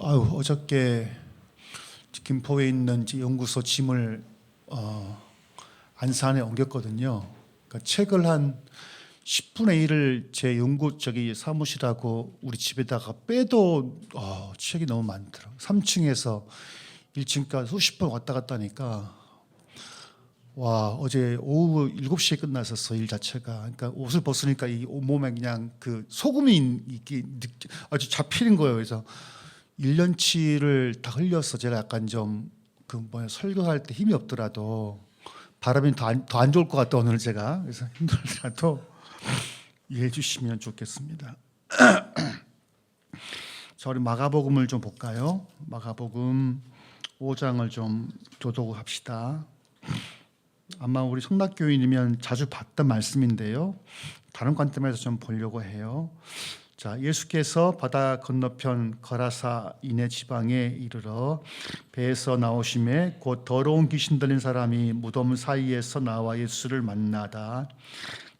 어저께 김포에 있는 연구소 짐을 안산에 옮겼거든요. 그러니까 책을 한 10분의 1을 제 사무실하고 우리 집에다가 빼도 책이 너무 많더라고요. 3층에서 1층까지 수십 번 왔다 갔다 하니까 어제 오후 7시에 끝났었어, 일 자체가. 그러니까 옷을 벗으니까 이 온몸에 그냥 그 소금이 아주 잡히는 거예요. 그래서 1년치를 다 흘려서 제가 약간 좀 설교할 때 힘이 없더라도 바람이 더 안 좋을 것 같다 오늘 제가. 그래서 힘들더라도 이해해 주시면 좋겠습니다. 자, 우리 마가복음을 좀 볼까요? 마가복음 5장을 좀 교독합시다. 아마 우리 성락교인이면 자주 봤던 말씀인데요. 다른 관점에서 좀 보려고 해요. 자, 예수께서 바다 건너편 거라사 이네 지방에 이르러 배에서 나오심에 곧 더러운 귀신 들린 사람이 무덤 사이에서 나와 예수를 만나다.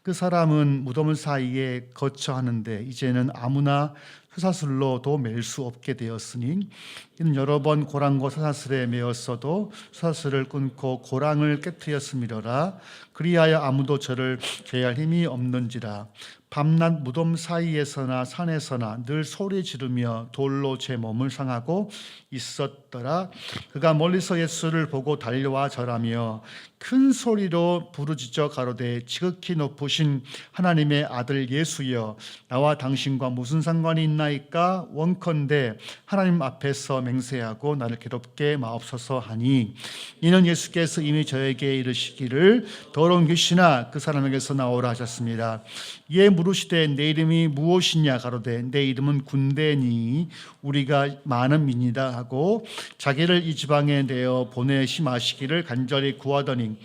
그 사람은 무덤 사이에 거처하는데 이제는 아무나 쇠사슬로도 맬 수 없게 되었으니 이는 여러 번 고랑과 쇠사슬에 매었어도 쇠사슬을 끊고 고랑을 깨뜨렸음이로라. 그리하여 아무도 저를 제할 힘이 없는지라. 밤낮 무덤 사이에서나 산에서나 늘 소리 지르며 돌로 제 몸을 상하고 있었더라. 그가 멀리서 예수를 보고 달려와 절하며 큰 소리로 부르짖어 가로되 지극히 높으신 하나님의 아들 예수여, 나와 당신과 무슨 상관이 있나이까? 원컨대 하나님 앞에서 맹세하고 나를 괴롭게 마옵소서 하니, 이는 예수께서 이미 저에게 이르시기를 더러운 귀신아 그 사람에게서 나오라 하셨습니다. 이에 물으시되 내 이름이 무엇이냐? 가로되 내 이름은 군대니 우리가 많은 민이다 하고 자기를 이 지방에 내어 보내시 마시기를 간절히 구하더니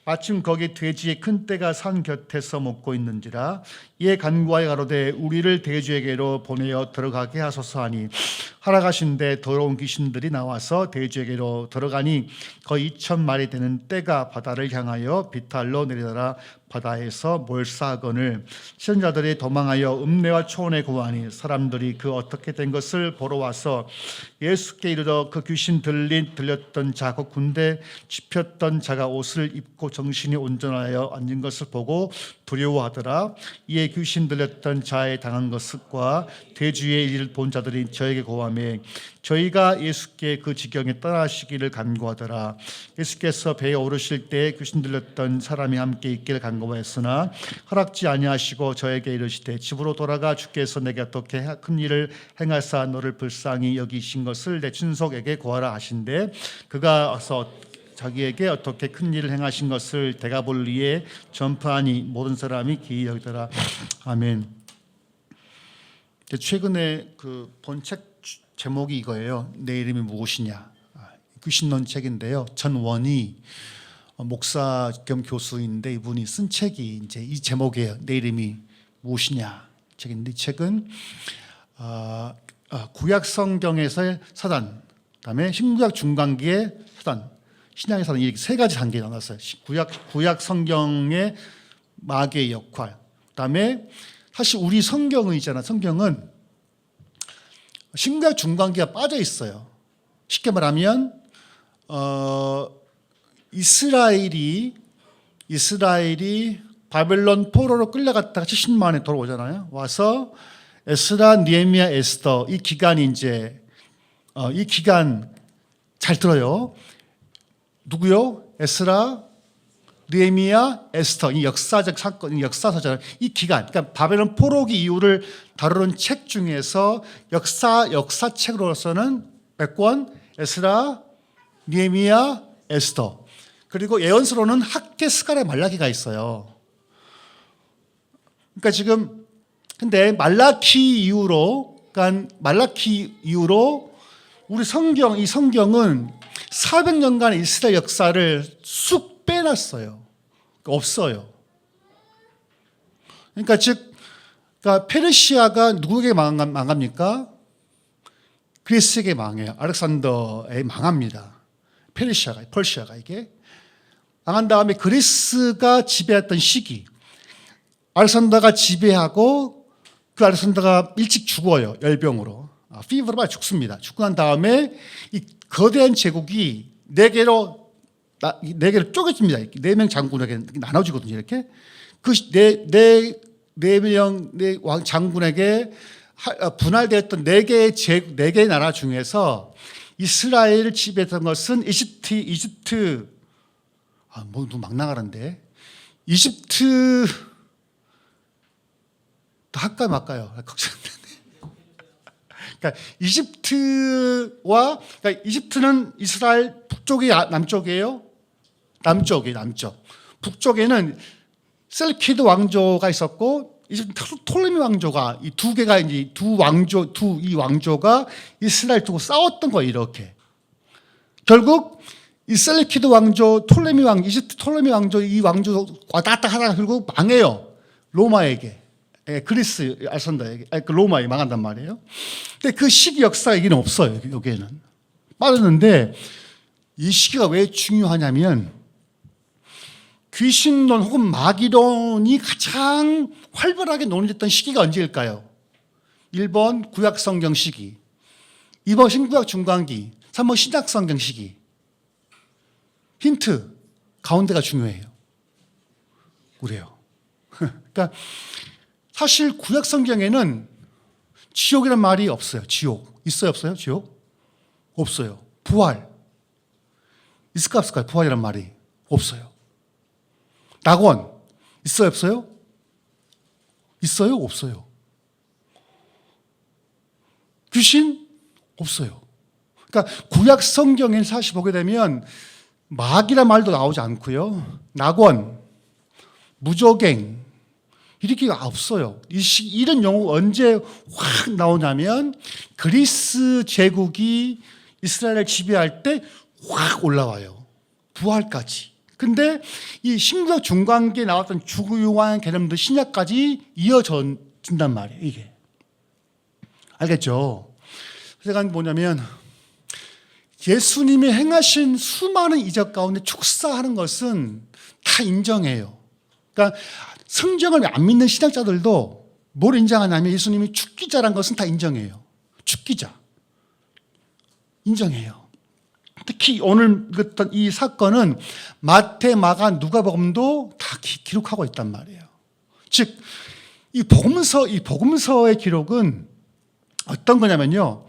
마침 거기 돼지의 큰 떼가 산 곁에서 먹고 있는지라. 이에 간구하여 가로되 우리를 돼지에게로 보내어 들어가게 하소서 하니, 하라 가신대 더러운 귀신들이 나와서 돼지에게로 들어가니 거의 2,000마리 되는 떼가 바다를 향하여 비탈로 내리더라. 바다에서 몰사하거늘 시선자들이 도망하여 읍내와 초원에 구하니 사람들이 그 어떻게 된 것을 보러 와서 예수께 이르러 그 귀신 들렸던 자, 그 군대 집혔던 자가 옷을 입고 정신이 온전하여 앉은 것을 보고 두려워하더라. 이에 귀신 들렸던 자에 당한 것과 돼지의 일을 본 자들이 저에게 고하며 저희가 예수께 그 지경에 떠나시기를 간구하더라. 예수께서 배에 오르실 때 귀신 들렸던 사람이 함께 있기를 간구하였으나 허락지 아니하시고 저에게 이르시되 집으로 돌아가 주께서 내게 어떻게 큰 일을 행하사 너를 불쌍히 여기신 것을 내 친속에게 고하라 하신대. 그가 와서 자기에게 어떻게 큰 일을 행하신 것을 데가볼리에 전파하니 모든 사람이 기이 여기더라. 아멘. 최근에 본 책 제목이 이거예요. 내 이름이 무엇이냐. 귀신 넣은 책인데요. 전원희 목사 겸 교수인데 이분이 쓴 책이 이제 이 제목이에요. 내 이름이 무엇이냐 책인데, 이 책은 구약 성경에서의 사단, 그다음에 신구약 중간기의 사단, 신약의 사단, 이렇게 세 가지 단계에 나눴어요. 구약 성경의 마귀의 역할, 그다음에 사실 우리 성경은 있잖아. 성경은 신구약 중간기가 빠져 있어요. 쉽게 말하면 이스라엘이 바벨론 포로로 끌려갔다가 70년 만에 돌아오잖아요. 와서 에스라, 느헤미야, 에스더, 이 기간이 이제 이 기간 잘 들어요. 누구요? 에스라, 느헤미야, 에스더, 이 역사적 사건, 역사서잖아요. 이 기간, 그러니까 바벨론 포로기 이후를 다루는 책 중에서 역사책으로서는 몇 권? 에스라, 느헤미야, 에스더. 그리고 예언서로는 학개, 스가랴, 말라기가 있어요. 그러니까 지금 근데 말라키 이후로 우리 이 성경은 400년간의 이스라엘 역사를 쑥 빼놨어요. 없어요. 그러니까 페르시아가 누구에게 망합니까? 그리스에게 망해요. 알렉산더에 망합니다. 퍼시아가 이게 망한 다음에 그리스가 지배했던 시기, 알렉산더가 지배하고 그 알렉산더가 일찍 죽어요. 열병으로. 피부로 빨리 죽습니다. 죽고 난 다음에 이 거대한 제국이 네 개로 쪼개집니다. 네 명 장군에게 나눠지거든요. 이렇게 그네명 장군에게 분할되었던 네 개의 나라 중에서 이스라엘을 지배했던 것은 이집트 막 나가는데 이집트 할까요 말까요? 그러니까 이집트는 이스라엘 북쪽이 남쪽이에요. 남쪽. 북쪽에는 셀키드 왕조가 있었고 이집트 톨레미 왕조가 이 두 개가 이제 이 왕조가 이스라엘 두고 싸웠던 거예요. 이렇게 결국 이 셀키드 왕조, 이집트 톨레미 왕조 이 왕조 왔다 갔다 하다가 결국 망해요. 로마에게. 그리스 알선다에게 로마에 망한단 말이에요. 근데 그 시기 역사 얘기는 없어요. 여기에는 빠졌는데 이 시기가 왜 중요하냐면 귀신론 혹은 마귀론이 가장 활발하게 논의됐던 시기가 언제일까요? 1번 구약성경 시기, 2번 신구약 중간기, 3번 신약성경 시기. 힌트, 가운데가 중요해요. 그래요. 그러니까 사실 구약 성경에는 지옥이란 말이 없어요. 지옥 있어요, 없어요? 지옥 없어요. 부활 있을까 없을까요? 부활이란 말이 없어요. 낙원 있어요, 없어요? 있어요, 없어요? 귀신 없어요. 그러니까 구약 성경에 사실 보게 되면 마귀란 말도 나오지 않고요. 낙원, 무저갱 이렇게 없어요. 이런 용어가 언제 확 나오냐면 그리스 제국이 이스라엘을 지배할 때 확 올라와요. 부활까지. 근데 이 신구약 중간기에 나왔던 중요한 개념들 신약까지 이어진단 말이에요. 이게. 알겠죠? 제가 뭐냐면 예수님이 행하신 수많은 이적 가운데 축사하는 것은 다 인정해요. 그러니까 성경을 안 믿는 신학자들도 뭘 인정하냐면 예수님이 축기자란 것은 다 인정해요. 축기자. 인정해요. 특히 오늘 읽었던 이 사건은 마태, 마가, 누가복음도 다 기록하고 있단 말이에요. 즉, 이 복음서의 기록은 어떤 거냐면요.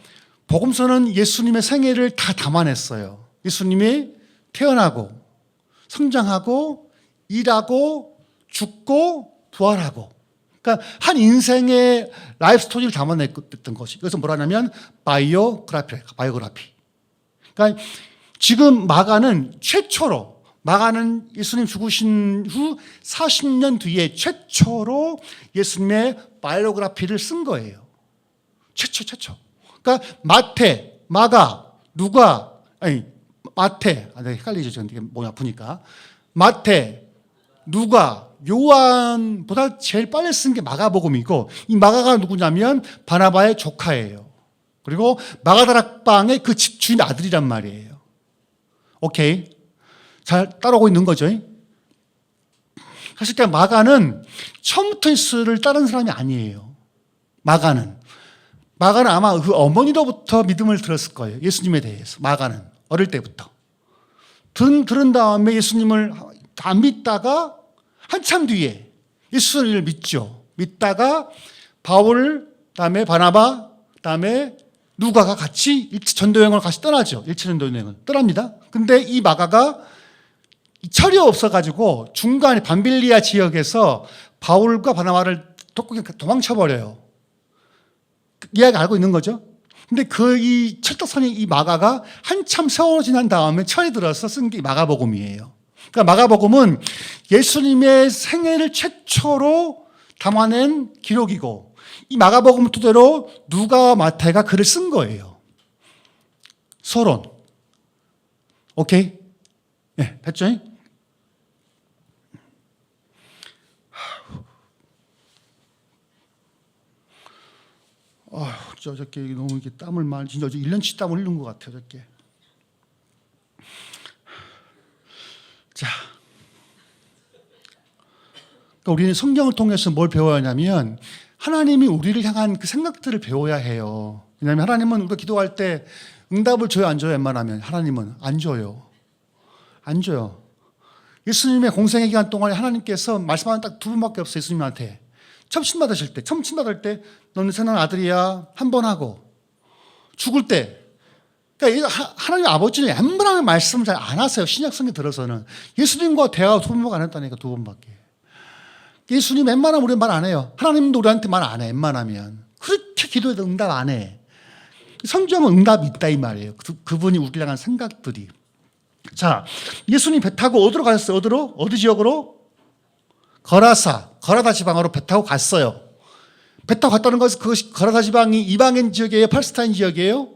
복음서는 예수님의 생애를 다 담아냈어요. 예수님이 태어나고, 성장하고, 일하고, 죽고, 부활하고. 그러니까 한 인생의 라이프 스토리를 담아냈던 것이. 그래서 뭐라 하냐면 바이오그라피. 그러니까 지금 마가는 예수님 죽으신 후 40년 뒤에 최초로 예수님의 바이오그라피를 쓴 거예요. 최초. 그러니까 마태, 마가, 헷갈리죠. 지금 이게 몸이 아프니까. 마태, 누가, 요한보다 제일 빨리 쓴 게 마가복음이고, 이 마가가 누구냐면 바나바의 조카예요. 그리고 마가다락방의 그 집주인 아들이란 말이에요. 오케이. 잘 따라오고 있는 거죠. 사실 마가는 처음부터 예수를 따른 사람이 아니에요. 마가는 아마 그 어머니로부터 믿음을 들었을 거예요. 예수님에 대해서. 마가는 어릴 때부터. 들은 다음에 예수님을 안 믿다가 한참 뒤에 예수님을 믿죠. 믿다가 바울, 다음에 바나바, 다음에 누가가 같이 전도여행을 같이 떠나죠. 1차 전도여행을 떠납니다. 근데 이 마가가 철이 없어가지고 중간에 밤빌리아 지역에서 바울과 바나바를 도망쳐버려요. 이야기 알고 있는 거죠. 근데 이 철떡선이 이 마가가 한참 세월이 지난 다음에 철이 들어서 쓴 게 마가복음이에요. 그러니까 마가복음은 예수님의 생애를 최초로 담아낸 기록이고 이 마가복음 토대로 누가와 마태가 글을 쓴 거예요. 서론. 오케이? 네, 됐죠? 저렇게 너무 이렇게 땀을 많이, 진짜 1년치 땀을 흘린 것 같아요, 저렇게. 자. 그러니까 우리는 성경을 통해서 뭘 배워야 하냐면 하나님이 우리를 향한 그 생각들을 배워야 해요. 왜냐하면 하나님은 우리가 기도할 때 응답을 줘요, 안 줘요? 웬만하면 하나님은 안 줘요. 안 줘요. 예수님의 공생의 기간 동안에 하나님께서 말씀하는 딱 두 분밖에 없어요. 예수님한테 처음 침 받을 때 너는 선한 아들이야 한 번 하고, 죽을 때, 그러니까 하나님 아버지는 웬만하면 말씀을 잘 안 하세요. 신약성에 들어서는 예수님과 대화 두 번밖에 안 했다니까. 두 번밖에. 예수님 웬만하면 우리는 말 안 해요. 하나님도 우리한테 말 안 해. 웬만하면 그렇게 기도해도 응답 안 해. 성경은 응답이 있다 이 말이에요. 그분이 우리를 향한 생각들이. 자, 예수님 배 타고 어디로 가셨어요? 어디로? 어디 지역으로? 거라사 지방으로 배 타고 갔어요. 배 타고 갔다는 것은 그것이 거라사 지방이 이방인 지역이에요? 팔레스타인 지역이에요?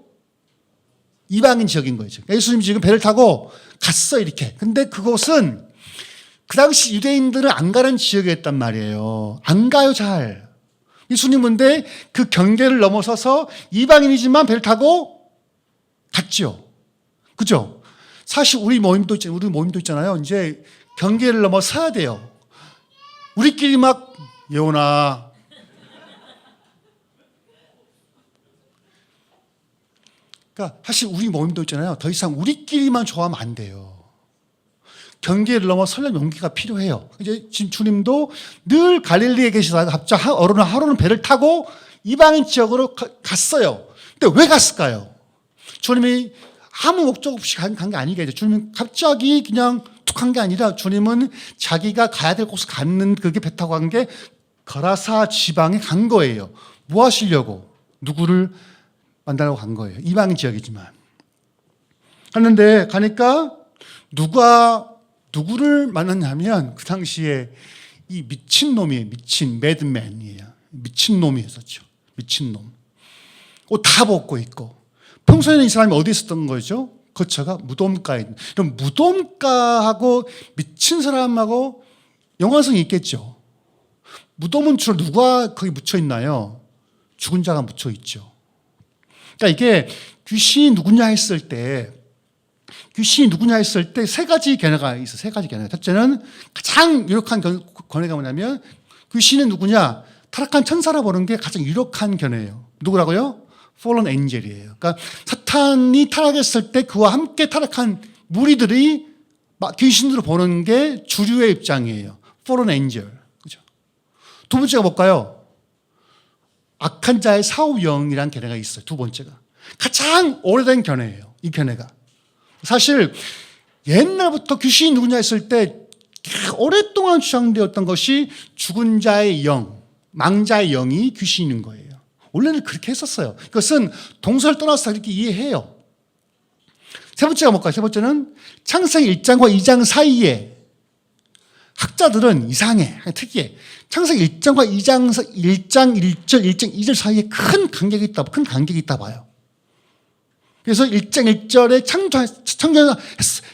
이방인 지역인 거죠. 예수님 지금 배를 타고 갔어 이렇게. 근데 그곳은 그 당시 유대인들은 안 가는 지역이었단 말이에요. 안 가요 잘. 예수님은 근데 그 경계를 넘어서서 이방인이지만 배를 타고 갔죠. 그죠? 사실 우리 모임도 있잖아요. 이제 경계를 넘어서야 돼요. 우리끼리 막 예원아 그러니까 사실 우리 모임도 있잖아요. 더 이상 우리끼리만 좋아하면 안 돼요. 경계를 넘어서려면 용기가 필요해요. 이제 지금 주님도 늘 갈릴리에 계시다가 갑자기 하루는 배를 타고 이방인 지역으로 갔어요. 근데 왜 갔을까요? 주님이 아무 목적 없이 간 게 아니겠죠. 주님은 갑자기 그냥 툭 한 게 아니라 주님은 자기가 가야 될 곳을 갔는 그게 배 타고 간 게 거라사 지방에 간 거예요. 뭐 하시려고? 누구를 만나려고 간 거예요. 이방인 지역이지만. 갔는데 가니까 누구를 만났냐면 그 당시에 이 미친놈이에요. 매드맨이에요. 미친놈이었었죠. 미친놈. 옷 다 벗고 있고. 평소에는 이 사람이 어디 있었던 거죠? 거처가 무덤가에. 그럼 무덤가하고 미친 사람하고 연관성이 있겠죠. 무덤은 주로 누가 거기 묻혀 있나요? 죽은 자가 묻혀 있죠. 그러니까 이게 귀신이 누구냐 했을 때 세 가지 견해가 있어요. 세 가지 견해. 첫째는 가장 유력한 견해가 뭐냐면 귀신은 누구냐? 타락한 천사라 보는 게 가장 유력한 견해예요. 누구라고요? fallen angel이에요. 그러니까 사탄이 타락했을 때 그와 함께 타락한 무리들이 귀신으로 보는 게 주류의 입장이에요. fallen angel. 그죠? 두 번째가 뭘까요? 악한 자의 사후영이라는 견해가 있어요. 두 번째가. 가장 오래된 견해예요. 이 견해가. 사실 옛날부터 귀신이 누구냐 했을 때 오랫동안 주장되었던 것이 죽은 자의 영, 망자의 영이 귀신인 거예요. 원래는 그렇게 했었어요. 그것은 동서를 떠나서 그렇게 이해해요. 세 번째가 뭘까요? 세 번째는 창세기 1장과 2장 사이에 학자들은 이상해, 특이해. 창세기 1장과 1장 1절, 1장 2절 사이에 큰 간격이 있다 봐요. 그래서 1장 1절에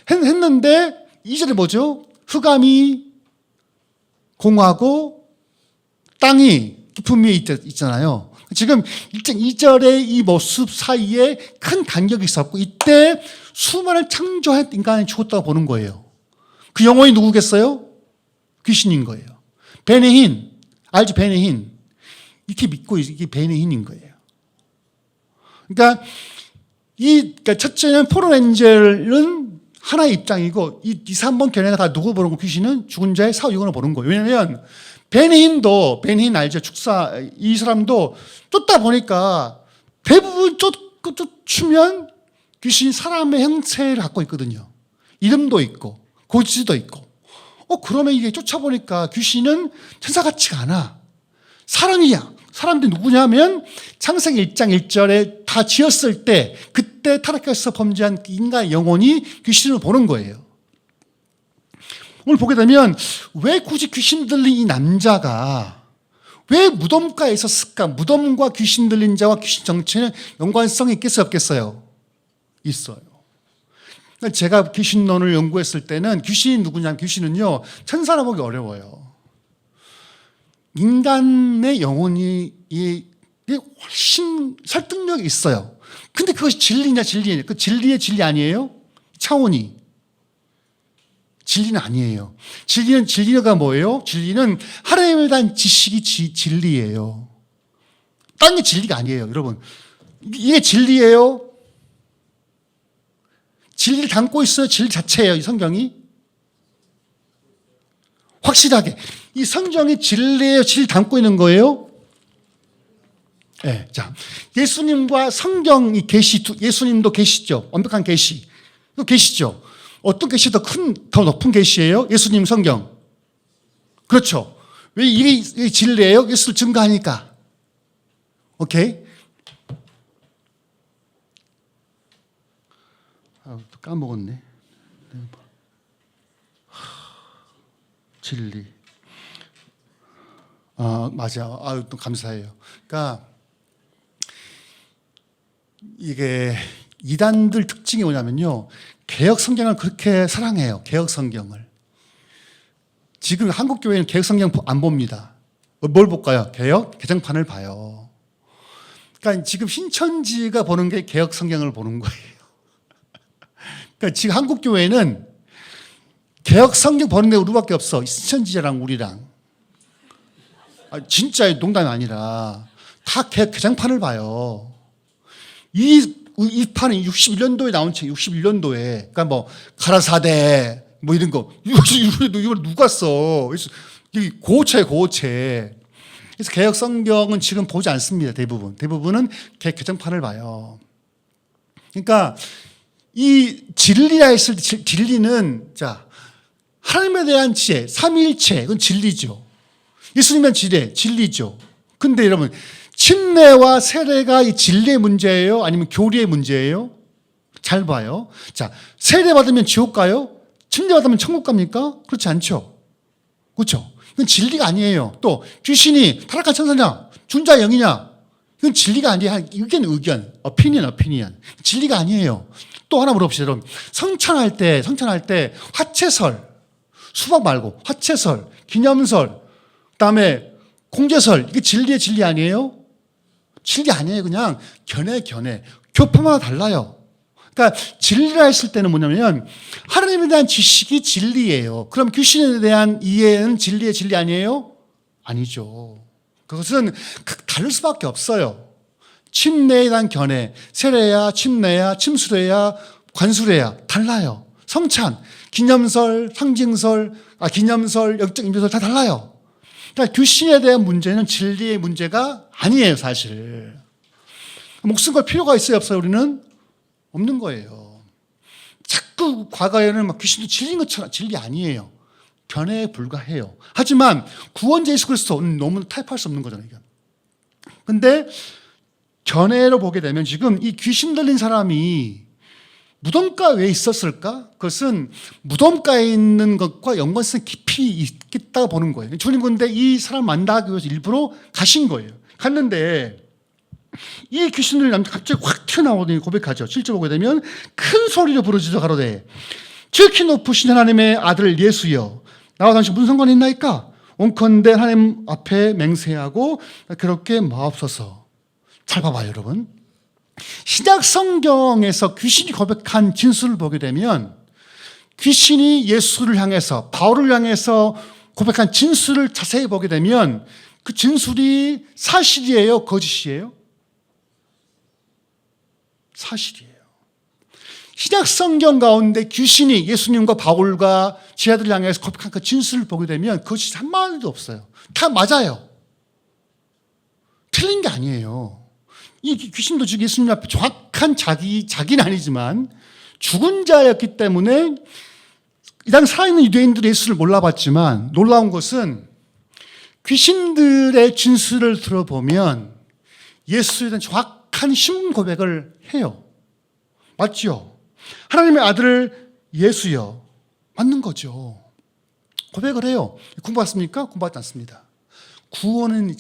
창조했는데 2절에 뭐죠? 흑암이 공하고 땅이 깊은 위에 있잖아요. 지금 1장 2절의 이 모습 사이에 큰 간격이 있었고 이때 수많은 창조한 인간이 죽었다고 보는 거예요. 그 영혼이 누구겠어요? 귀신인 거예요. 베네힌, 알죠? 베네힌. 이렇게 믿고 이게 베네힌인 거예요. 그러니까 첫째는 포로렌젤은 하나의 입장이고 이 3번 견해가 다 누구 보는 거? 귀신은 죽은 자의 사후영혼을 보는 거예요. 왜냐하면 베네힌 알죠? 축사 이 사람도 쫓다 보니까 대부분 쫓으면 귀신이 사람의 형체를 갖고 있거든요. 이름도 있고 고지도 있고. 그러면 이게 쫓아보니까 귀신은 천사 같지가 않아. 사람이야. 사람들이 누구냐면 창세기 1장 1절에 다 지었을 때 그때 타락해서 범죄한 인간의 영혼이 귀신을 보는 거예요. 오늘 보게 되면 왜 굳이 귀신 들린 이 남자가 왜 무덤가에 있었을까? 무덤과 귀신 들린 자와 귀신 정체는 연관성이 있겠어요? 없겠어요? 있어요. 제가 귀신론을 연구했을 때는 귀신이 누구냐면 귀신은요 천사라 보기 어려워요. 인간의 영혼이 훨씬 설득력이 있어요. 근데 그것이 진리냐 진리냐? 그 진리의 진리 아니에요? 차원이. 진리는 아니에요. 진리가 뭐예요? 진리는 하나님에 대한 지식이 진리예요. 딴 게 진리가 아니에요. 여러분 이게 진리예요? 진리를 담고 있어요? 진리 자체예요, 이 성경이? 확실하게. 이 성경이 진리예요? 진리를 담고 있는 거예요? 네, 자, 예수님과 성경 이 계시, 예수님도 계시죠? 완벽한 계시. 또 계시죠? 어떤 계시 더 높은 계시예요? 예수님 성경. 그렇죠. 왜 이게 진리예요? 예수를 증거하니까. 오케이? 또 까먹었네. 진리. 맞아. 또 감사해요. 그러니까 이게 이단들 특징이 뭐냐면요. 개혁 성경을 그렇게 사랑해요. 개혁 성경을. 지금 한국 교회는 개혁 성경 안 봅니다. 뭘 볼까요? 개정판을 봐요. 그러니까 지금 신천지가 보는 게 개혁 성경을 보는 거예요. 그러니까 지금 한국 교회는 개혁 성경 보는 데 우리밖에 없어. 신천지랑 우리랑. 진짜 농담이 아니라 다 개정판을 봐요. 이 판이 61년도에 나온 책, 61년도에. 그러니까 뭐 가라사대 뭐 이런 거. 이걸 누가 써? 이게 고체. 그래서 개혁 성경은 지금 보지 않습니다. 대부분은 개정판을 봐요. 그러니까 이 진리라 했을 때 진리는 자 하나님에 대한 지혜, 삼위일체 그건 진리죠. 예수님은 진리죠. 근데 여러분 침례와 세례가 이 진리의 문제예요? 아니면 교리의 문제예요? 잘 봐요. 자, 세례 받으면 지옥 가요? 침례 받으면 천국 갑니까? 그렇지 않죠. 그렇죠. 이건 진리가 아니에요. 또 귀신이 타락한 천사냐, 준자 영이냐, 이건 진리가 아니에요. 의견, opinion. 진리가 아니에요. 또 하나 물어봅시다. 여러분, 성찬할 때 화채설, 수박 말고 화채설, 기념설, 그다음에 공제설, 이게 진리 아니에요? 진리 아니에요. 그냥 견해. 교파마다 달라요. 그러니까 진리라 했을 때는 뭐냐면 하나님에 대한 지식이 진리예요. 그럼 귀신에 대한 이해는 진리 아니에요? 아니죠. 그것은 다를 수밖에 없어요. 침례에 대한 견해, 세례야, 침례야, 침수례야, 관수례야 달라요. 성찬, 기념설, 상징설, 기념설, 영적 인별설 다 달라요. 그러니까 귀신에 대한 문제는 진리의 문제가 아니에요, 사실. 목숨 걸 필요가 있어요, 없어요? 우리는 없는 거예요. 자꾸 과거에는 막 귀신도 진리인 것처럼 진리 아니에요. 견해에 불과해요. 하지만 구원자 예수 그리스도는 너무 타협할 수 없는 거잖아요. 근데 견해로 보게 되면 지금 이 귀신 들린 사람이 무덤가에 왜 있었을까? 그것은 무덤가에 있는 것과 연관성이 깊이 있겠다고 보는 거예요. 주님 근데 이 사람 만나기 위해서 일부러 가신 거예요. 갔는데 이 귀신들이 갑자기 확 튀어나오더니 고백하죠. 7절 보게 되면 큰 소리로 부르짖어 가로되 지극히 높으신 하나님의 아들 예수여 나와 당신 무슨 상관이 있나이까? 온컨대 하나님 앞에 맹세하고 그렇게 마옵소서. 잘 봐봐요, 여러분. 신약 성경에서 귀신이 고백한 진술을 보게 되면 귀신이 예수를 향해서 바울을 향해서 고백한 진술을 자세히 보게 되면 그 진술이 사실이에요? 거짓이에요? 사실이에요. 신약 성경 가운데 귀신이 예수님과 바울과 제자들을 향해서 고백한 그 진술을 보게 되면 그것이 한마디도 없어요. 다 맞아요. 틀린 게 아니에요. 이 귀신도 지금 예수님 앞에 정확한 자기는 아니지만 죽은 자였기 때문에 이 당 살아있는 유대인들이 예수를 몰라봤지만 놀라운 것은 귀신들의 진술을 들어보면 예수에 대한 정확한 신분 고백을 해요. 맞죠? 하나님의 아들 예수여. 맞는 거죠. 고백을 해요. 공부했습니까? 공부하지 않습니다. 구원은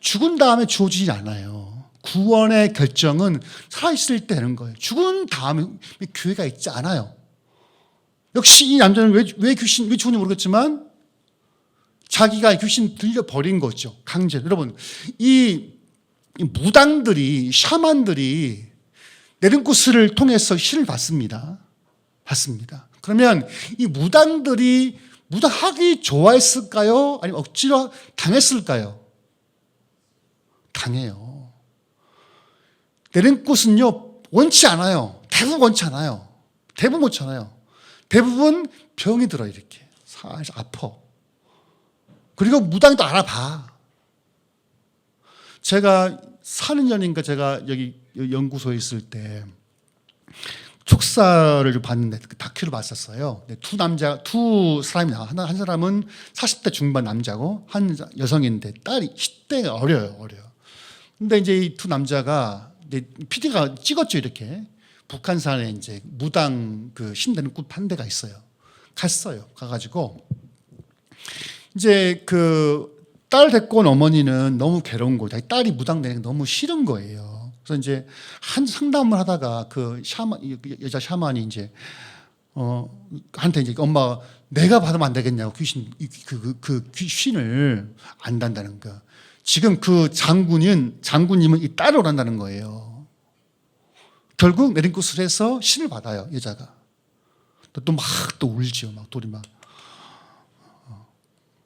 죽은 다음에 주어지지 않아요. 구원의 결정은 살아있을 때 되는 거예요. 죽은 다음에 교회가 있지 않아요. 역시 이 남자는 왜 죽은지 모르겠지만 자기가 귀신 들려버린 거죠. 강제로. 여러분, 이 무당들이, 샤만들이 내림구슬을 통해서 신을 받습니다. 그러면 이 무당들이 무당하기 좋아했을까요? 아니면 억지로 당했을까요? 당해요. 내린 꽃은요, 원치 않아요. 대부분 원치 않아요. 대부분 원치 않아요. 대부분 병이 들어, 이렇게. 살살 아파. 그리고 무당도 알아봐. 제가 4년인가 제가 여기 연구소에 있을 때 촉사를 좀 봤는데 그 다큐를 봤었어요. 두 사람이 나와. 한 사람은 40대 중반 남자고 한 여성인데 딸이 10대가 어려요. 근데 이제 이 두 남자가 이제 PD가 찍었죠, 이렇게. 북한산에 이제 무당 그 신되는 굿 한 대가 있어요. 갔어요. 가가지고 이제 그 딸 데리고 온 어머니는 너무 괴로운 거예요. 자기 딸이 무당 되는 게 너무 싫은 거예요. 그래서 이제 한 상담을 하다가 그 샤만, 여자 샤만이 이제 한테 이제 엄마 내가 받으면 안 되겠냐고 그 귀신을 안단다는 거. 지금 그 장군님은 이 딸을 원한다는 거예요. 결국 내린 꽃을 해서 신을 받아요, 여자가. 또 막 또 울지요, 막 돌이 막.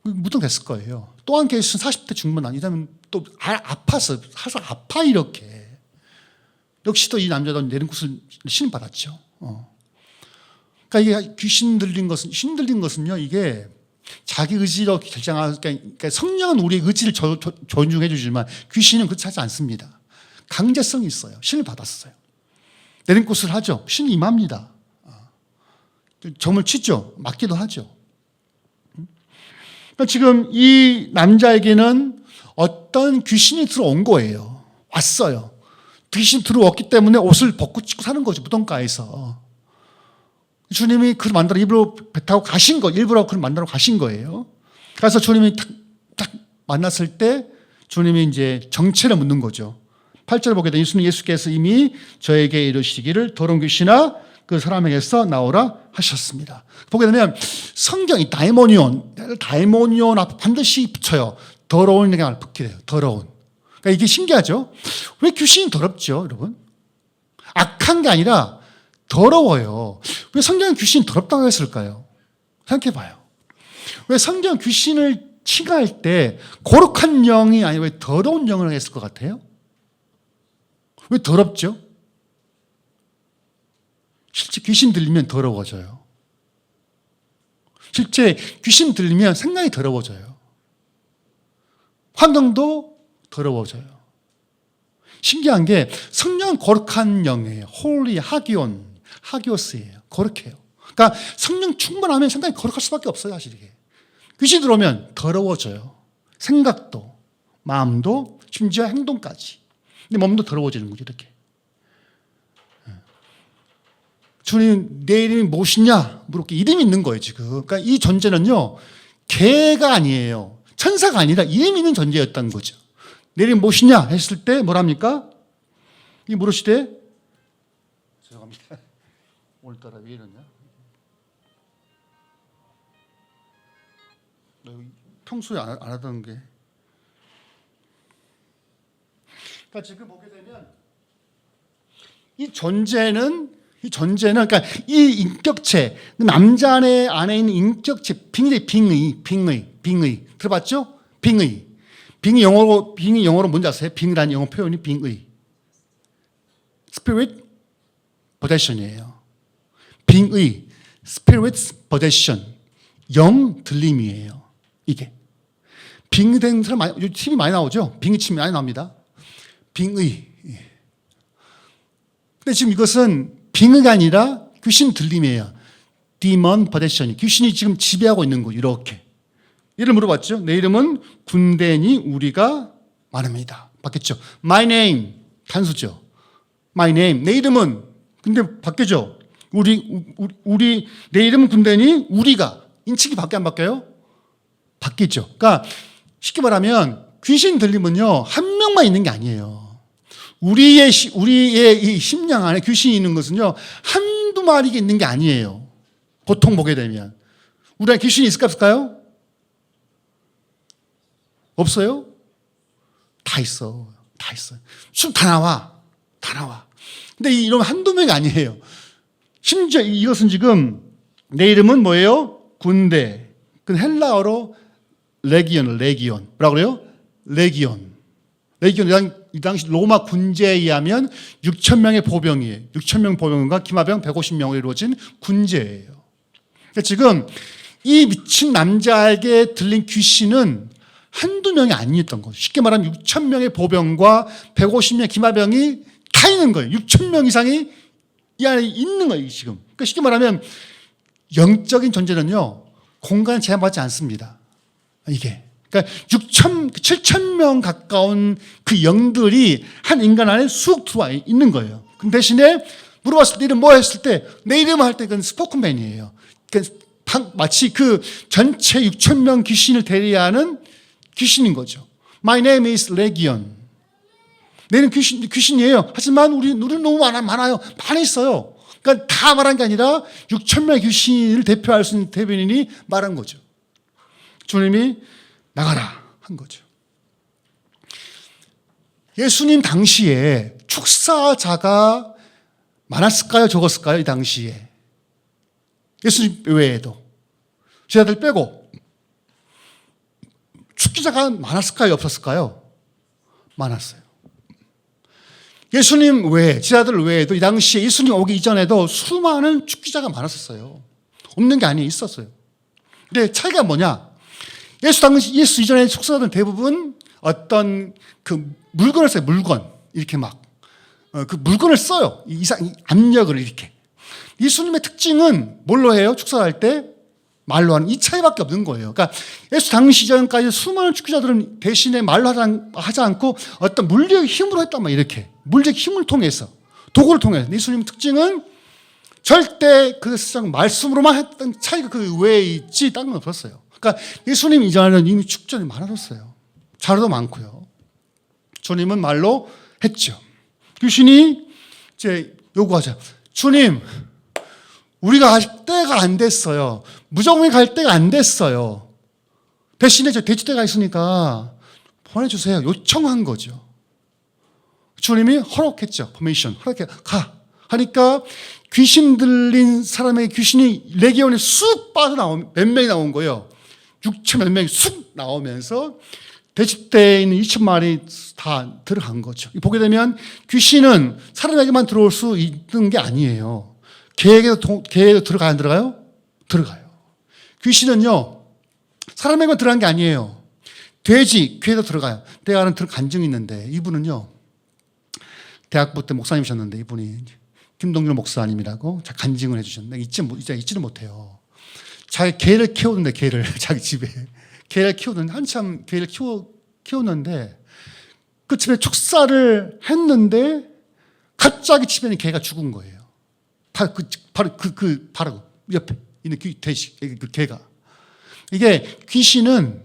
무당됐을 거예요. 또 한 케이스는 40대 중반 아니다면 또 아팠어. 사서 아파 이렇게. 역시 또 이 남자도 내린 꽃을 신을 받았죠. 그러니까 이게 귀신 들린 것은요, 이게 자기 의지로 결정하는, 그러니까 성령은 우리의 의지를 존중해 주지만 귀신은 그렇지 하지 않습니다. 강제성이 있어요. 신을 받았어요. 내린 꽃을 하죠. 신이 임합니다. 점을 치죠. 맞기도 하죠. 그러니까 지금 이 남자에게는 어떤 귀신이 들어온 거예요. 왔어요. 귀신이 들어왔기 때문에 옷을 벗고 찍고 사는 거죠. 무덤가에서. 주님이 그를 만나러 일부러 배 타고 가신 거, 일부러 그를 만나러 가신 거예요. 그래서 주님이 딱 만났을 때 주님이 이제 정체를 묻는 거죠. 8절을 보게 되면 예수께서 이미 저에게 이르시기를 더러운 귀신아 그 사람에게서 나오라 하셨습니다. 보게 되면 성경이 다이모니온 앞에 반드시 붙여요. 더러운 영향을 붙게 돼요. 더러운. 그러니까 이게 신기하죠? 왜 귀신이 더럽죠, 여러분? 악한 게 아니라 더러워요. 왜 성경은 귀신이 더럽다고 했을까요? 생각해 봐요. 왜 성경 귀신을 칭할 때 거룩한 영이 아니라 왜 더러운 영을 했을 것 같아요? 왜 더럽죠? 실제 귀신 들리면 더러워져요. 실제 귀신 들리면 생각이 더러워져요. 환경도 더러워져요. 신기한 게 성령은 거룩한 영이에요. 홀리 하기오스예요. 거룩해요. 그러니까 성령 충만하면 생각이 거룩할 수밖에 없어요, 사실 이게. 귀신 들어오면 더러워져요. 생각도, 마음도, 심지어 행동까지. 근데 몸도 더러워지는 거죠, 이렇게. 주님, 내 이름이 무엇이냐? 물었기 이름이 있는 거예요, 지금. 그러니까 이 존재는요, 개가 아니에요. 천사가 아니라 이름이 있는 존재였던 거죠. 내 이름이 무엇이냐? 했을 때 뭐랍니까? 이 물으시되, 죄송합니다. 오늘따라 왜 이러냐? 평소에 안 하던 게. 그러니까 지금 보게 되면 이 존재는 그러니까 이 인격체, 남자 안에 있는 인격체, 빙의 들어봤죠? 빙의 영어로 뭔지 아세요? 빙이라는 영어 표현이 빙의. Spirit possession이에요. 빙의, Spirit possession, 영 들림이에요. 이게 빙의된 사람 많이, TV에 많이 나오죠? 빙의 치면 많이 나옵니다. 빙의. 근데 지금 이것은 빙의가 아니라 귀신 들림이에요. Demon possession. 귀신이 지금 지배하고 있는 거예요. 이렇게. 이를 물어봤죠. 내 이름은 군대니 우리가 많습니다. 바뀌었죠. My name. 단수죠. My name. 내 이름은. 근데 바뀌죠. 우리 내 이름은 군대니 우리가. 인칭이 바뀌어 안 바뀌어요? 바뀌죠. 그러니까 쉽게 말하면 귀신 들림은요. 한 명만 있는 게 아니에요. 우리의 이 심령 안에 귀신이 있는 것은요, 한두 마리가 있는 게 아니에요. 보통 보게 되면. 우리 안에 귀신이 있을까 없을까요? 없어요? 다 있어. 쭉 다 나와. 근데 이런 한두 명이 아니에요. 심지어 이것은 지금 내 이름은 뭐예요? 군대. 그 헬라어로 레기온. 뭐라 그래요? 레기온. 이 당시 로마 군제에 의하면 6천 명의 보병이에요. 6천 명 보병과 기마병 150명으로 이루어진 군제예요. 그러니까 지금 이 미친 남자에게 들린 귀신은 한두 명이 아니었던 거죠. 쉽게 말하면 6천 명의 보병과 150명의 기마병이 다 있는 거예요. 6천 명 이상이 이 안에 있는 거예요, 지금. 그러니까 쉽게 말하면 영적인 존재는요, 공간 제한받지 않습니다. 이게. 그러니까 7천 명 가까운 그 영들이 한 인간 안에 쑥 들어와 있는 거예요. 그 대신에 물어봤을 때 이름 뭐 했을 때 내 이름 할 때 그건 스포크맨이에요. 그러니까 마치 그 전체 6천 명 귀신을 대리하는 귀신인 거죠. My name is Legion. 내는 귀신이에요. 하지만 우리 너무 많아요. 많이 있어요. 그러니까 다 말한 게 아니라 6천 명의 귀신을 대표할 수 있는 대변인이 말한 거죠. 주님이 나가라 한 거죠. 예수님 당시에 축사자가 많았을까요? 적었을까요? 이 당시에. 예수님 외에도. 제자들 빼고. 축기자가 많았을까요? 없었을까요? 많았어요. 예수님 외에, 제자들 외에도 이 당시에 예수님 오기 이전에도 수많은 축기자가 많았었어요. 없는 게 아니에요. 있었어요. 근데 차이가 뭐냐? 예수 이전에 축사자들은 대부분 어떤 그 물건을 써요. 물건. 이렇게 막. 그 물건을 써요. 압력을 이렇게. 예수님의 특징은 뭘로 해요? 축사할 때? 말로 하는 이 차이밖에 없는 거예요. 그러니까 예수 당시 이전까지 수많은 축기자들은 대신에 말로 하지 않고 어떤 물리적 힘으로 했단 말이에요. 이렇게. 물리적 힘을 통해서. 도구를 통해서. 예수님의 특징은 절대 그 말씀으로만 했던 차이가 그 외에 있지 다른 건 없었어요. 그러니까 예수님 이전에는 이미 축전이 많아졌어요. 자료도 많고요. 주님은 말로 했죠. 귀신이 이제 요구하죠. 주님, 우리가 아직 때가 안 됐어요. 무정오에 갈 때가 안 됐어요. 대신에 저 돼지떼가 있으니까 보내주세요. 요청한 거죠. 주님이 허락했죠. 퍼미션. 가. 하니까 귀신 들린 사람의 귀신이 레기온에 쑥 빠져나오면 몇 명이 나온 거예요. 6천 몇 명이 쑥 나오면서 돼지떼에 있는 2천 마리 다 들어간 거죠. 보게 되면 귀신은 사람에게만 들어올 수 있는 게 아니에요. 개에게도 들어가요? 안 들어가요? 들어가요. 귀신은요, 사람에게만 들어간 게 아니에요. 돼지, 귀에도 들어가요. 내가 아는 간증이 있는데, 이분은요, 대학부 때 목사님이셨는데, 이분이 김동률 목사님이라고 간증을 해주셨는데, 잊지를 못해요. 자기 개를 키우는데, 자기 집에. 개를 키우는데, 한참 개를 키웠는데, 그 집에 축사를 했는데, 갑자기 집에는 개가 죽은 거예요. 바로 옆에 있는 돼지, 그 개가. 이게 귀신은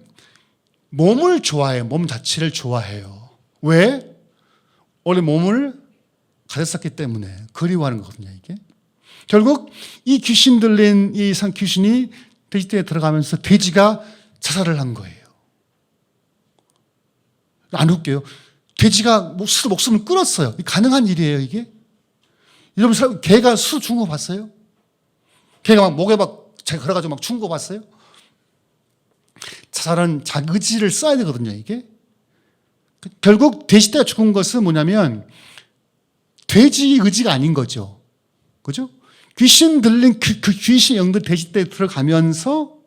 몸을 좋아해요. 몸 자체를 좋아해요. 왜? 원래 몸을 가졌었기 때문에 그리워하는 거거든요, 이게. 결국 이 귀신 들린 이 귀신이 돼지떼에 들어가면서 돼지가 자살을 한 거예요. 안 웃겨요. 돼지가 목숨을 끊었어요. 가능한 일이에요, 이게? 여러분, 개가 수 죽은 거 봤어요? 개가 막 목에 막 자기 걸어가지고 막 죽은 거 봤어요? 자살은 자기 의지를 써야 되거든요, 이게. 결국 돼지떼가 죽은 것은 뭐냐면 돼지 의지가 아닌 거죠. 그죠? 귀신 들린 그 귀신 영들 돼지떼에 들어가면서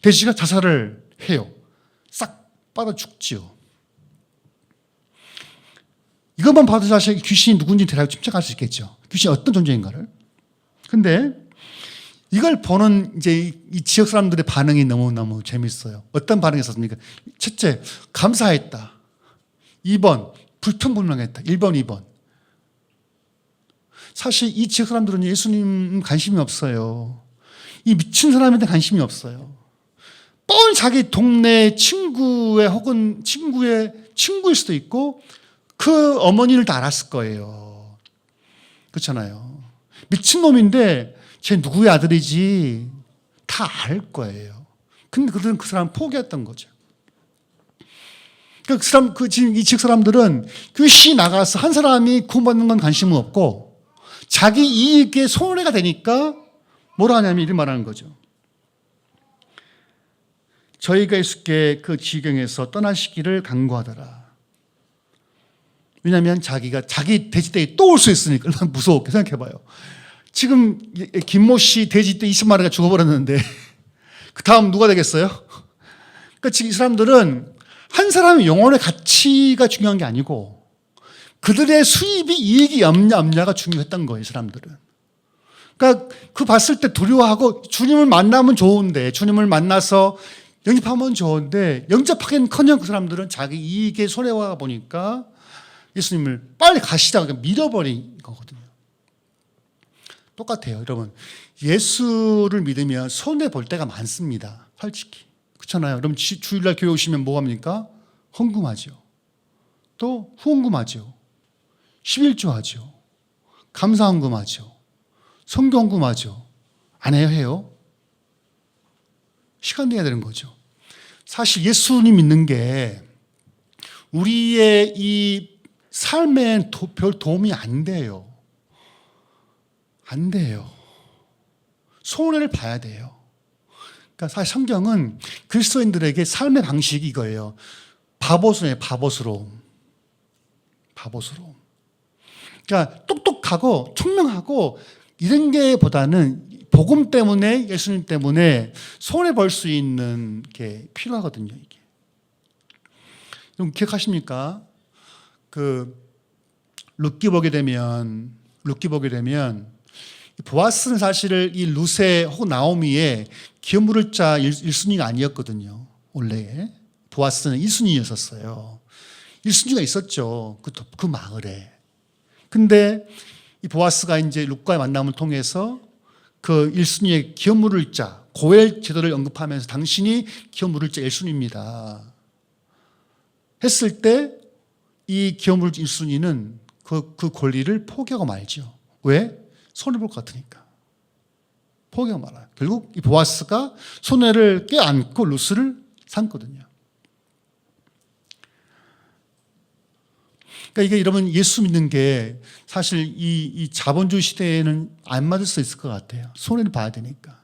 돼지가 자살을 해요. 싹 빠져 죽지요. 이것만 봐도 사실 귀신이 누군지 대략 짐작할 수 있겠죠. 귀신이 어떤 존재인가를. 근데 이걸 보는 이제 이 지역 사람들의 반응이 너무너무 재밌어요. 어떤 반응이 있었습니까? 첫째, 감사했다. 2번, 불평불명했다. 1번, 2번. 사실 이 지역 사람들은 예수님 관심이 없어요. 이 미친 사람한테 관심이 없어요. 뻔히 자기 동네 친구의 혹은 친구의 친구일 수도 있고 그 어머니를 다 알았을 거예요. 그렇잖아요. 미친놈인데 쟤 누구의 아들이지 다 알 거예요. 근데 그들은 그 사람 포기했던 거죠. 지금 이 지역 사람들은 귀신이 나가서 한 사람이 구원받는 건 관심은 없고 자기 이익에 손해가 되니까 뭐라 하냐면 이렇게 말하는 거죠. 저희가 예수께 그 지경에서 떠나시기를 간구하더라. 왜냐하면 자기가 자기 돼지떼기 또 올 수 있으니까. 얼마나 무서웠게 생각해봐요. 지금 김모 씨 돼지떼 20마리가 죽어버렸는데 그 다음 누가 되겠어요? 그러니까 지금 이 사람들은 한 사람의 영혼의 가치가 중요한 게 아니고 그들의 수입이 이익이 없냐가 중요했던 거예요. 이 사람들은. 그러니까 그 봤을 때 두려워하고 주님을 만나면 좋은데, 주님을 만나서 영접하면 좋은데 영접하기는커녕 그 사람들은 자기 이익에 손해와 보니까 예수님을 빨리 가시자고 밀어버린 거거든요. 똑같아요. 여러분, 예수를 믿으면 손해 볼 때가 많습니다. 솔직히. 그렇잖아요. 그럼 주일날 교회 오시면 뭐 합니까? 헌금하죠. 또 후원금하죠. 11조 하죠. 감사헌금하죠. 성경헌금하죠. 안 해요? 해요? 시간 내야 되는 거죠. 사실 예수님 믿는 게 우리의 이 삶에 별 도움이 안 돼요. 안 돼요. 손해를 봐야 돼요. 그러니까 사실 성경은 그리스도인들에게 삶의 방식이 이거예요. 바보스러워요. 바보스러움. 바보스러움. 그러니까 똑똑하고 총명하고 이런 게 보다는 복음 때문에, 예수님 때문에 손해 볼 수 있는 게 필요하거든요. 이게. 좀 기억하십니까? 룻기 보게 되면 보아스는 사실 이 룻의 혹은 나오미의 기업 물을 자 1순위가 아니었거든요. 원래 보아스는 1순위였었어요. 1순위가 있었죠. 그 마을에. 근데 이 보아스가 이제 룻과의 만남을 통해서 그 1순위의 기업 물을 자, 고엘 제도를 언급하면서 당신이 기업 물을 자 1순위입니다. 했을 때 이 기업 물을 자 1순위는 그 권리를 포기하고 말죠. 왜? 손해볼 것 같으니까. 포기하고 말아요. 결국 이 보아스가 손해를 껴안고 룻을 삼거든요. 그러니까 이게 여러분 예수 믿는 게 사실 이 자본주의 시대에는 안 맞을 수 있을 것 같아요. 손해를 봐야 되니까.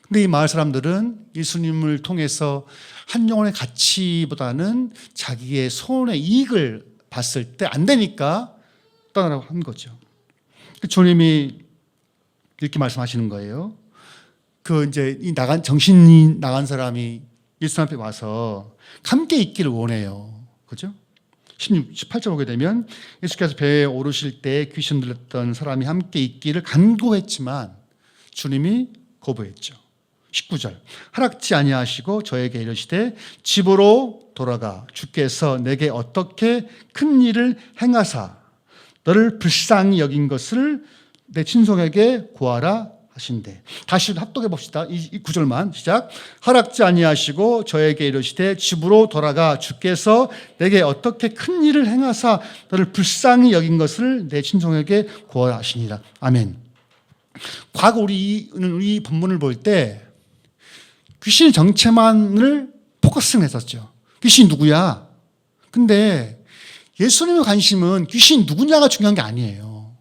근데 이 마을 사람들은 예수님을 통해서 한 영혼의 가치보다는 자기의 손의 이익을 봤을 때 안 되니까 떠나라고 한 거죠. 주님이 이렇게 말씀하시는 거예요. 이제 정신이 나간 사람이 예수님 앞에 와서 함께 있기를 원해요. 그죠? 18절 보게 되면 예수께서 배에 오르실 때 귀신 들렸던 사람이 함께 있기를 간구했지만 주님이 거부했죠. 19절 허락지 아니하시고 저에게 이르시되 집으로 돌아가 주께서 내게 어떻게 큰 일을 행하사 너를 불쌍히 여긴 것을 내 친송에게 구하라 하신대. 다시 합독해 봅시다. 이 구절만 시작. 허락지 아니하시고 저에게 이르시되 집으로 돌아가 주께서 내게 어떻게 큰 일을 행하사 너를 불쌍히 여긴 것을 내 친송에게 구하라 하시니라. 아멘. 과거 우리 본문을 볼 때 귀신의 정체만을 포커싱 했었죠. 귀신이 누구야? 근데 예수님의 관심은 귀신이 누구냐가 중요한 게 아니에요.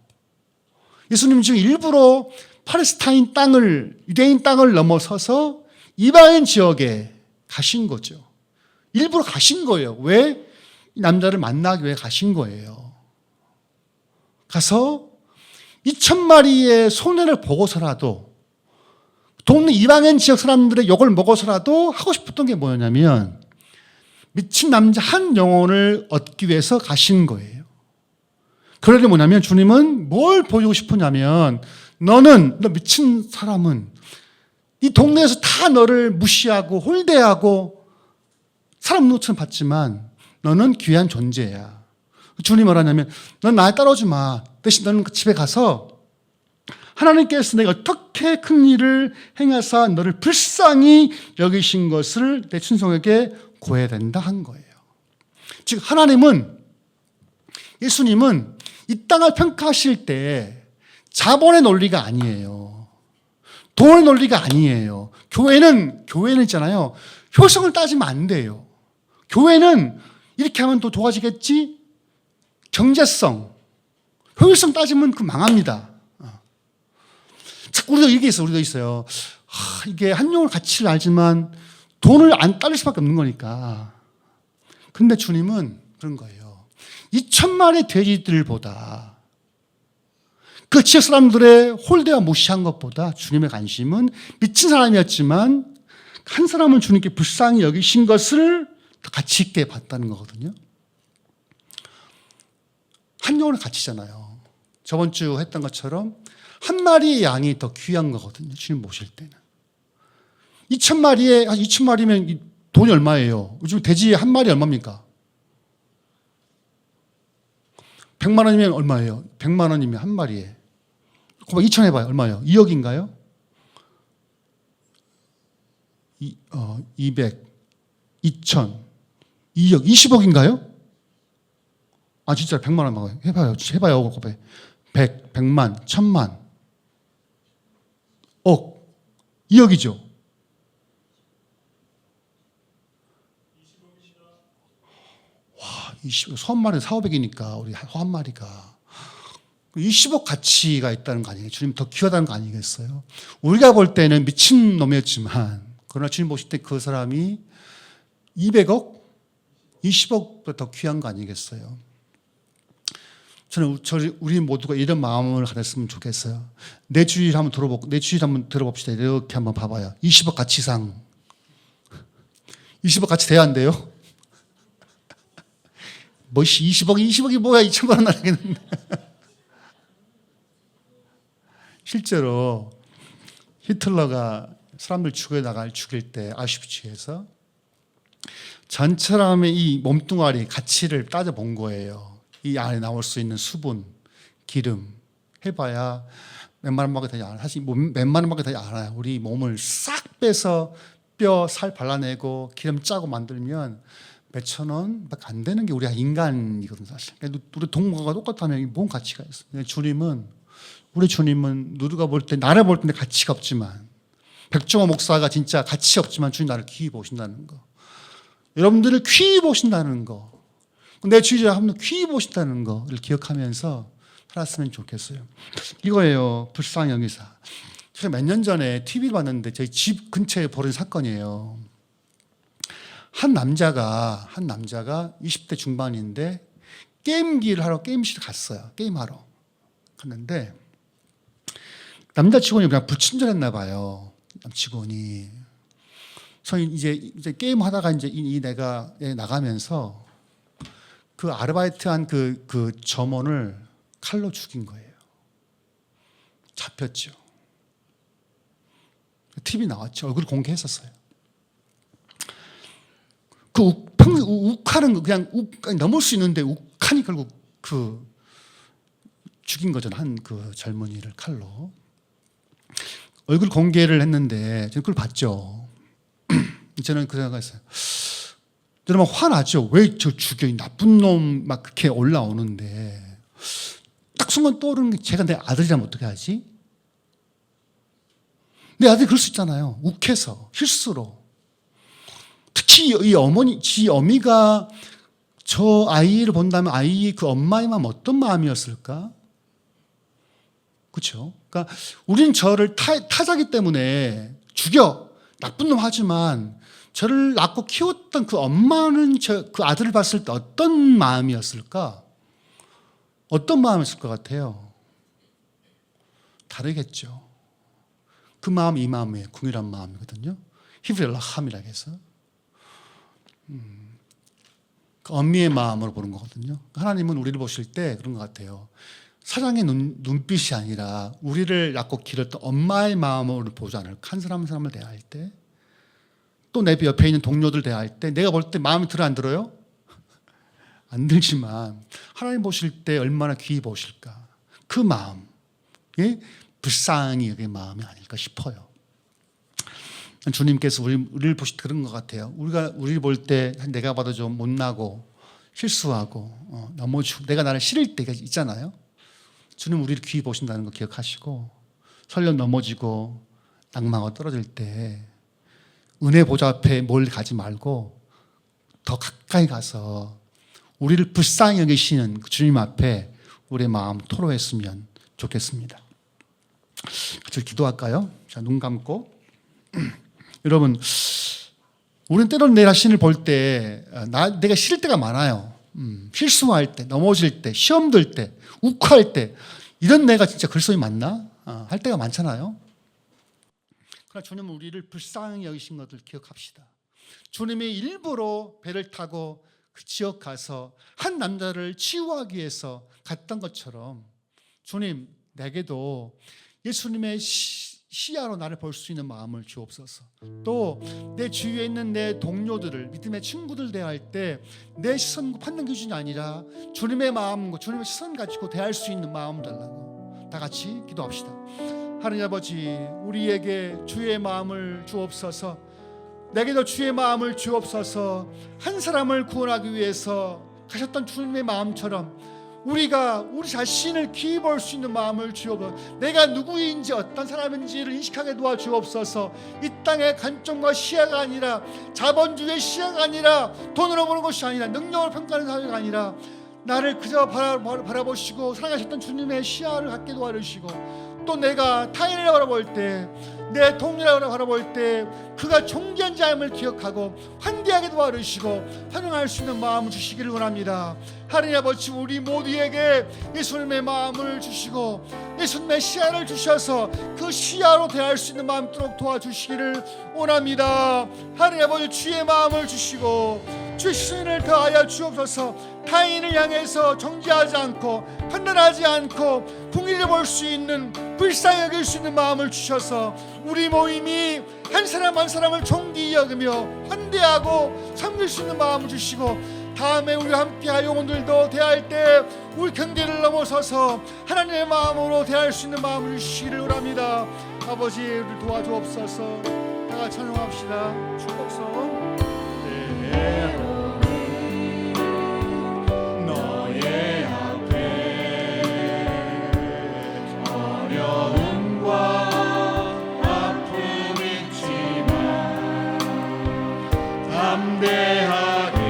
예수님은 지금 일부러 팔레스타인 땅을, 유대인 땅을 넘어서서 이방인 지역에 가신 거죠. 일부러 가신 거예요. 왜? 이 남자를 만나기 위해 가신 거예요. 가서 2,000마리의 손해를 보고서라도 동네 이방인 지역 사람들의 욕을 먹어서라도 하고 싶었던 게 뭐였냐면 미친 남자 한 영혼을 얻기 위해서 가신 거예요. 그러게 뭐냐면 주님은 뭘 보여주고 싶으냐면 너 미친 사람은 이 동네에서 다 너를 무시하고 홀대하고 사람 노릇은 받지만 너는 귀한 존재야. 주님이 뭐라냐면 넌 나에 따라오지 마. 대신 너는 그 집에 가서 하나님께서 내가 어떻게 큰 일을 행하사 너를 불쌍히 여기신 것을 내 친송에게 구해야 된다 한 거예요. 즉 예수님은 이 땅을 평가하실 때 자본의 논리가 아니에요. 돈의 논리가 아니에요. 교회는 있잖아요. 효성을 따지면 안 돼요. 교회는 이렇게 하면 또 좋아지겠지? 경제성, 효율성 따지면 망합니다. 자꾸 우리도 있어요. 이게 한 영혼 가치를 알지만 돈을 안 따를 수밖에 없는 거니까. 근데 주님은 그런 거예요. 2,000마리 돼지들보다 그 지역 사람들의 홀대와 무시한 것보다 주님의 관심은 미친 사람이었지만 한 사람을 주님께 불쌍히 여기신 것을 더 가치 있게 봤다는 거거든요. 한 영혼의 가치잖아요. 저번 주 했던 것처럼 한 마리의 양이 더 귀한 거거든요. 주님 모실 때는. 2,000마리면 돈이 얼마예요? 요즘 돼지 한 마리 얼마입니까? 100만 원이면 얼마예요? 100만 원이면 한 마리에. 2,000 해봐요. 얼마예요? 2억인가요? 200, 2,000, 2억, 20억인가요? 아, 진짜 100만 원 먹어요. 해봐요. 100, 100만, 1,000만, 억, 2억이죠. 와, 20억, 소 한 마리 4,500이니까 우리 소 한 마리가 20억 가치가 있다는 거 아니에요? 주님 더 귀하다는 거 아니겠어요? 우리가 볼 때는 미친 놈이었지만 그러나 주님 보실 때 그 사람이 200억, 20억보다 더 귀한 거 아니겠어요? 저는 우리 모두가 이런 마음을 가졌으면 좋겠어요. 내 주일 한번 들어봅시다. 이렇게 한번 봐봐요. 20억 가치상. 20억 가치 돼야 안 돼요? 뭐 20억이 뭐야? 2천만 원 나가겠는데. 실제로 히틀러가 사람들 죽일 때 아우슈비츠에서 전 사람의 이 몸뚱아리 가치를 따져본 거예요. 이 안에 나올 수 있는 수분, 기름 해봐야 몇만 원밖에 되지 않아요. 사실 몇만 원밖에 되지 않아요. 우리 몸을 싹 빼서 뼈, 살 발라내고 기름 짜고 만들면 몇천 원밖에 안 되는 게 우리가 인간이거든요. 사실. 우리 동물과 똑같다면 뭔 가치가 있어요. 우리 주님은 누가 볼 때, 나를 볼 때 가치가 없지만 백종원 목사가 진짜 가치 없지만 주님 나를 귀히 보신다는 거. 여러분들을 귀히 보신다는 거. 내 주위를 한번 귀히 보신다는 거를 기억하면서 살았으면 좋겠어요. 이거예요. 불쌍히 여기사. 제가 몇 년 전에 TV를 봤는데 저희 집 근처에 벌어진 사건이에요. 한 남자가 20대 중반인데 게임기를 하러 게임실에 갔어요. 게임하러. 갔는데 남자 직원이 그냥 불친절했나 봐요. 남 직원이. 그래서 이제 게임 하다가 이제 내가 나가면서 그 아르바이트한 그 점원을 칼로 죽인 거예요. 잡혔죠. TV 나왔죠. 얼굴 공개했었어요. 그 욱하는 그냥 넘을 수 있는데 욱하니 결국 그 죽인 거잖아. 한 그 젊은이를 칼로. 얼굴 공개를 했는데 저는 그걸 봤죠. 저는 그 생각했어요. 여러분 화나죠. 왜 저 죽여? 이 나쁜 놈 막 그렇게 올라오는데 딱 순간 떠오르는 게 제가 내 아들이라면 어떻게 하지? 내 아들이 그럴 수 있잖아요. 욱해서 실수로. 특히 이 지 어미가 저 아이를 본다면 아이의 그 엄마의 마음 어떤 마음이었을까? 그렇죠? 그러니까 우리는 저를 타자기 때문에 죽여 나쁜 놈 하지만 저를 낳고 키웠던 그 엄마는 그 아들을 봤을 때 어떤 마음이었을까? 어떤 마음이었을 것 같아요? 다르겠죠. 그 마음 이 마음이에요. 궁일한 마음이거든요. 히브리어로 라함이라고 해서 그 엄미의 마음으로 보는 거거든요. 하나님은 우리를 보실 때 그런 것 같아요. 사랑의 눈빛이 아니라 우리를 낳고 기르던 엄마의 마음으로 보지 않을까? 한 사람을 대할 때 또 내 옆에 있는 동료들 대할 때 내가 볼 때 마음이 들어 안 들어요? 안 들지만 하나님 보실 때 얼마나 귀히 보실까? 그 마음, 불쌍히 여기의 마음이 아닐까 싶어요. 주님께서 우리를 보실 때 그런 것 같아요. 우리를 볼 때 내가 봐도 좀 못나고 실수하고 넘어지고 내가 나를 싫을 때가 있잖아요. 주님 우리를 귀히 보신다는 거 기억하시고 설령 넘어지고 낙망하고 떨어질 때 은혜 보좌 앞에 멀리 가지 말고 더 가까이 가서 우리를 불쌍히 여기시는 주님 앞에 우리의 마음 토로했으면 좋겠습니다. 같이 기도할까요? 자, 눈 감고. 여러분, 우리는 때로는 내 자신을 볼 때 내가 싫을 때가 많아요. 실수할 때, 넘어질 때, 시험 들 때, 욱할 때 이런 내가 진짜 그리스도인 맞나? 할 때가 많잖아요. 그러나 주님은 우리를 불쌍히 여기신 것을 기억합시다. 주님이 일부러 배를 타고 그 지역 가서 한 남자를 치유하기 위해서 갔던 것처럼 주님 내게도 예수님의 시야로 나를 볼 수 있는 마음을 주옵소서. 또 내 주위에 있는 내 동료들을, 믿음의 친구들 대할 때 내 시선 판단 기준이 아니라 주님의 마음과 주님의 시선 가지고 대할 수 있는 마음 달라고 다 같이 기도합시다. 하나님 아버지, 우리에게 주의 마음을 주옵소서. 내게도 주의 마음을 주옵소서. 한 사람을 구원하기 위해서 가셨던 주님의 마음처럼 우리가 우리 자신을 귀히 볼 수 있는 마음을 주옵소서. 내가 누구인지 어떤 사람인지를 인식하게 도와주옵소서. 이 땅의 관점과 시야가 아니라, 자본주의의 시야가 아니라, 돈으로 보는 것이 아니라, 능력을 평가하는 사회가 아니라 나를 그저 바라보시고 사랑하셨던 주님의 시야를 갖게 도와주시고, 또 내가 타인을 바라볼 때, 내 동료를 바라볼 때 그가 존귀한 자임을 기억하고 환대하게 도와주시고 환영할 수 있는 마음을 주시기를 원합니다. 하나님 아버지, 우리 모두에게 예수님의 마음을 주시고 예수님의 시야를 주셔서 그 시야로 대할 수 있는 마음 있도록 도와주시기를 원합니다. 하나님 아버지, 주의 마음을 주시고 주의 시선을 더하여 주옵소서. 타인을 향해서 정죄하지 않고 판단하지 않고 궁리를 볼 수 있는, 불쌍히 여길 수 있는 마음을 주셔서 우리 모임이 한 사람 한 사람을 존귀히 여기며 환대하고 섬길 수 있는 마음을 주시고, 다음에 우리 함께할 영혼들도 대할 때 우리 경계를 넘어서서 하나님의 마음으로 대할 수 있는 마음을 주시기를 원합니다. 아버지, 우리 도와주옵소서. 다 같이 찬양합시다. 축복성. 너의 앞에 어려움과 아픔 있지만 담대하게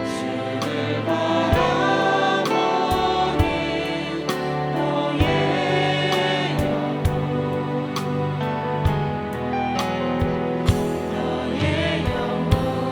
주를 바라보니 너의 영혼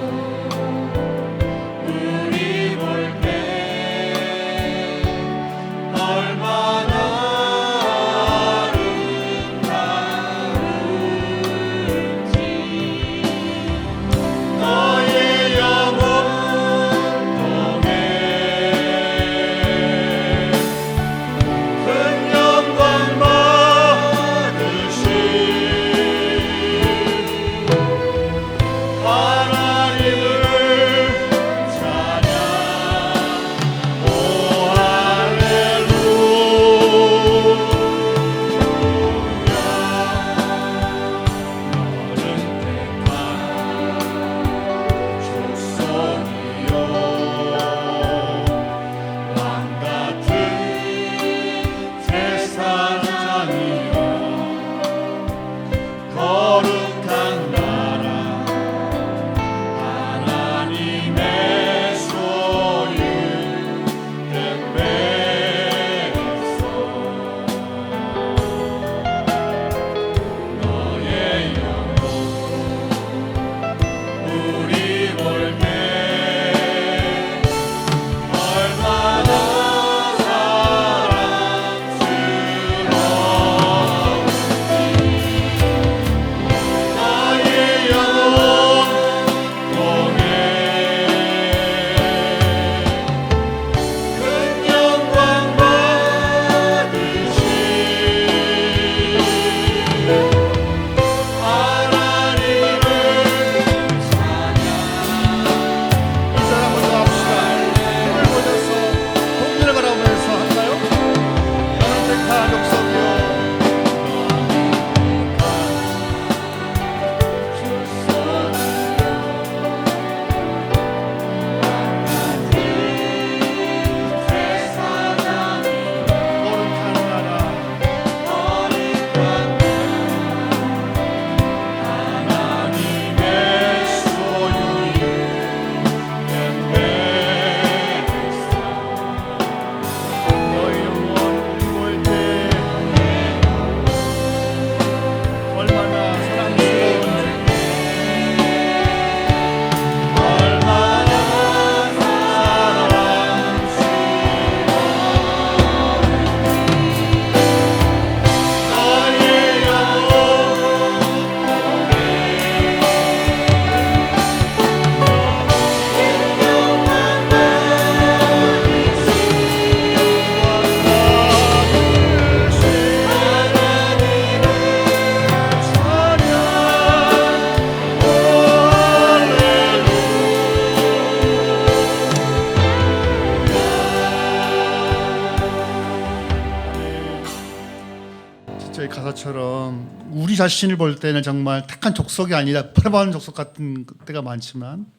저희 가사처럼 우리 자신을 볼 때는 정말 택한 족속이 아니라 버림받은 족속 같은 때가 많지만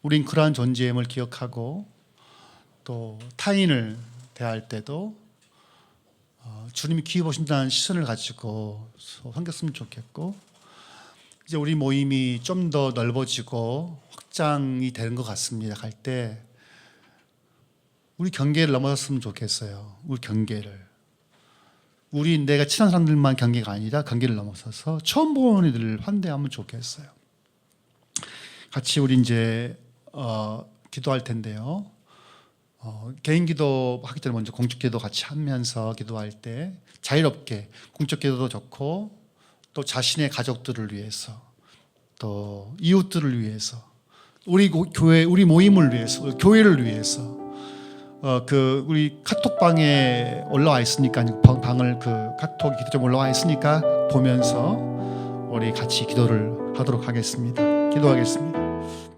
우린 그러한 존재임을 기억하고 또 타인을 대할 때도 주님이 귀히 보신다는 시선을 가지고 섬겼으면 좋겠고, 이제 우리 모임이 좀 더 넓어지고 확장이 되는 것 같습니다. 갈 때 우리 경계를 넘어섰으면 좋겠어요. 우리 경계를. 우리 내가 친한 사람들만 경계가 아니라 경계를 넘어서서 처음 보는 이들을 환대하면 좋겠어요. 같이 우리 이제 기도할 텐데요. 개인 기도 하기 전에 먼저 공적 기도 같이 하면서 기도할 때 자유롭게 공적 기도도 좋고 또 자신의 가족들을 위해서 또 이웃들을 위해서 우리 교회 우리 모임을 위해서 교회를 위해서 우리 카톡방에 올라와 있으니까 방을 카톡 기도점 올라와 있으니까 보면서 우리 같이 기도를 하도록 하겠습니다. 기도하겠습니다.